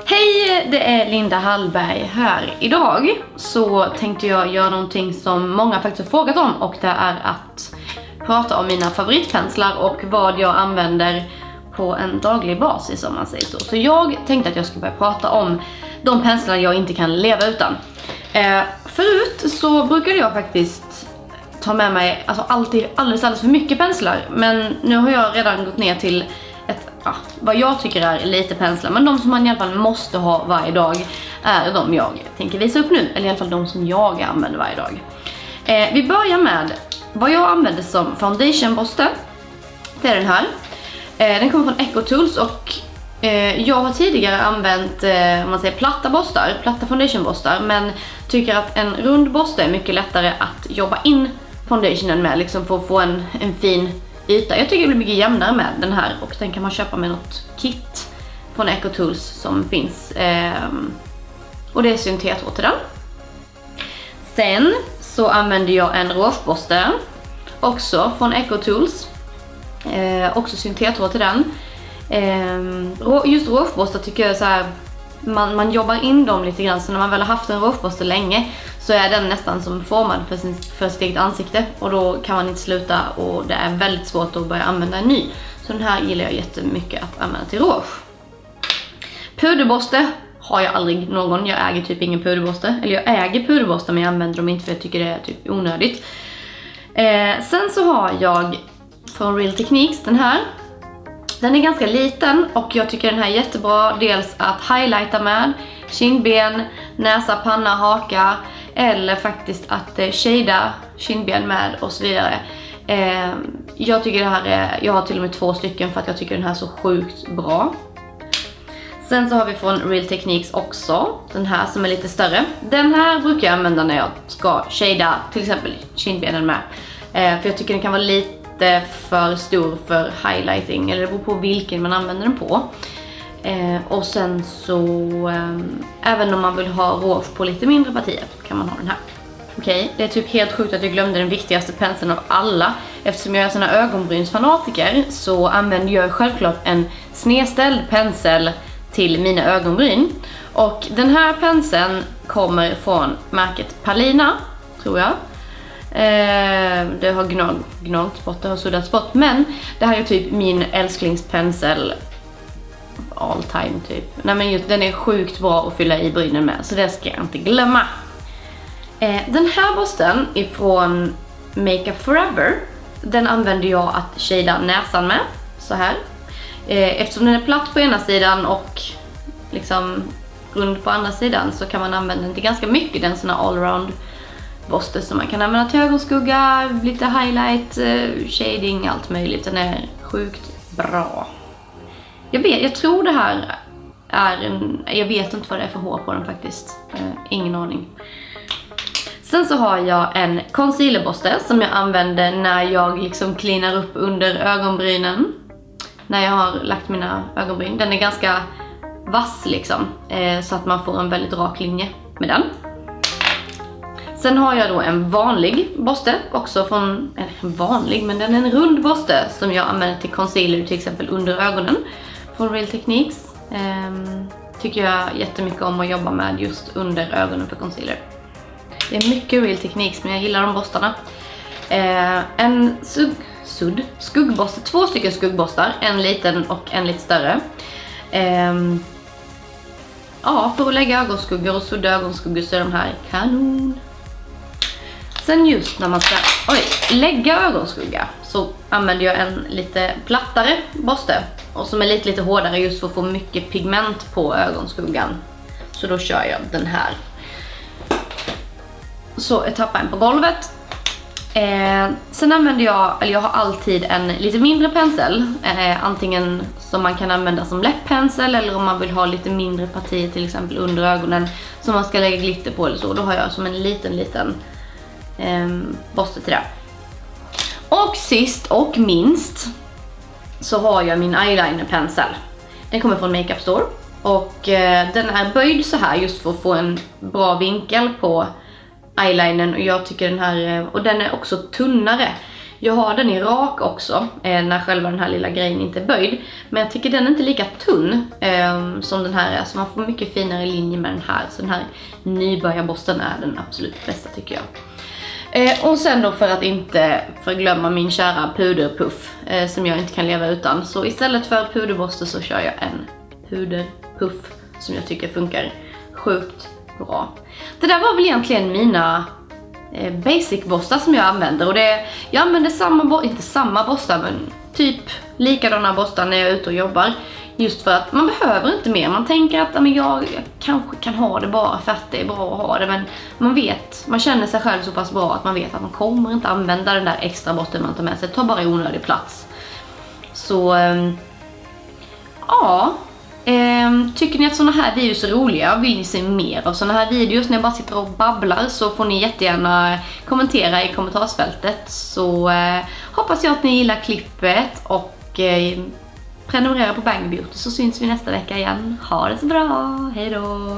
Hej, det är Linda Hallberg här. Idag så tänkte jag göra någonting som många faktiskt har frågat om, och det är att prata om mina favoritpenslar och vad jag använder på en daglig basis, om man säger så. Så jag tänkte att jag ska börja prata om de penslar jag inte kan leva utan. Förut så brukade jag faktiskt ta med mig alldeles för mycket penslar, men nu har jag redan gått ner till vad jag tycker är lite penslar, men de som man i alla fall måste ha varje dag är de jag tänker visa upp nu, eller i alla fall de som jag använder varje dag. Vi börjar med vad jag använder som foundationborste. Det är den här. Den kommer från EcoTools, och jag har tidigare använt platta foundationborstar, men tycker att en rund borste är mycket lättare att jobba in foundationen med, liksom för att få en fin yta. Jag tycker det blir mycket jämnare med den här, och den kan man köpa med något kit från EcoTools som finns. Och det är syntetråd till den. Sen så använder jag en rougeborste också från EcoTools. Också syntetråd till den. Just rougeborste tycker jag så här, man jobbar in dem lite grann, så när man väl har haft en rougeborste länge så är den nästan som formad för sitt eget ansikte, och då kan man inte sluta, och det är väldigt svårt att börja använda en ny. Så den här gillar jag jättemycket att använda till rouge. Puderborste har jag aldrig någon, jag äger typ ingen puderborste. Eller jag äger puderborste, men jag använder dem inte för jag tycker det är typ onödigt. Sen så har jag från Real Techniques den här. Den är ganska liten, och jag tycker den här är jättebra. Dels att highlighta med kindben, näsa, panna, haka, eller faktiskt att shada kindben med och så vidare. Jag tycker det här är, jag har till och med 2 stycken för att jag tycker den här är så sjukt bra. Sen så har vi från Real Techniques också den här som är lite större. Den här brukar jag använda när jag ska shada till exempel kindbenen med. För jag tycker den kan vara lite för stor för highlighting, eller det beror på vilken man använder den på. Och sen så även om man vill ha rouge på lite mindre partier kan man ha den här. Okej, det är typ helt sjukt att jag glömde den viktigaste penseln av alla. Eftersom jag är såna ögonbrynsfanatiker så använder jag självklart en snedställd pensel till mina ögonbryn. Och den här penseln kommer från märket Palina, tror jag. Det har gnagt bort, det har suddats bort, men det här är typ min älsklingspensel all time typ. Nej, men just, den är sjukt bra att fylla i brynen med, så det ska jag inte glömma. Den här borsten ifrån Makeup Forever, den använder jag att shada näsan med, så här. Eftersom den är platt på ena sidan och liksom rund på andra sidan, så kan man använda den till ganska mycket. Den är en sån här allround borste som man kan använda till ögonskugga, lite highlight, shading, allt möjligt. Den är sjukt bra. Jag tror det här är jag vet inte vad det är för hår på den faktiskt. Ingen aning. Sen så har jag en concealerborste som jag använder när jag liksom cleanar upp under ögonbrynen. När jag har lagt mina ögonbryn. Den är ganska vass liksom, så att man får en väldigt rak linje med den. Sen har jag då en vanlig borste också från, vanlig, men den är en rund borste som jag använder till concealer till exempel under ögonen från Real Techniques. Tycker jag jättemycket om att jobba med just under ögonen för concealer. Det är mycket Real Techniques, men jag gillar de borstarna. En skuggborste, 2 stycken skuggborstar, en liten och en lite större. Ja, för att lägga ögonskuggor och sudda ögonskuggor så är de här kanon. Sen just när man ska lägga ögonskugga så använder jag en lite plattare borste, och som är lite hårdare just för att få mycket pigment på ögonskuggan. Så då kör jag den här. Så jag tappar en på golvet. Sen använder jag har alltid en lite mindre pensel, antingen som man kan använda som läpppensel, eller om man vill ha lite mindre partier till exempel under ögonen som man ska lägga glitter på eller så. Då har jag som en liten borste till det. Och sist och minst så har jag min eyelinerpensel. Den kommer från Makeup Store, och den är böjd så här just för att få en bra vinkel på eyelinern, och jag tycker den här, och den är också tunnare. Jag har den i rak också, när själva den här lilla grejen inte är böjd. Men jag tycker den är inte lika tunn som den här är. Så man får mycket finare linje med den här. Så den här nybörjarborsten är den absolut bästa tycker jag. Och sen då för att inte förglömma min kära puderpuff som jag inte kan leva utan. Så istället för puderborste så kör jag en puderpuff som jag tycker funkar sjukt bra. Det där var väl egentligen mina basic-borstar som jag använder. Och jag använder inte samma borstar men typ likadana borstar när jag är ute och jobbar. Just för att man behöver inte mer. Man tänker att jag kanske kan ha det bara för att det är bra att ha det. Men man känner sig själv så pass bra att man vet att man kommer inte använda den där extra borsten man tar med sig. Det tar bara onödig plats. Så ja. Tycker ni att såna här videos är roliga? Vill ni se mer av såna här videos när jag bara sitter och babblar, så får ni jättegärna kommentera i kommentarsfältet. Så hoppas jag att ni gillar klippet och prenumerera på Bang Beauty, så syns vi nästa vecka igen. Ha det så bra, hej då!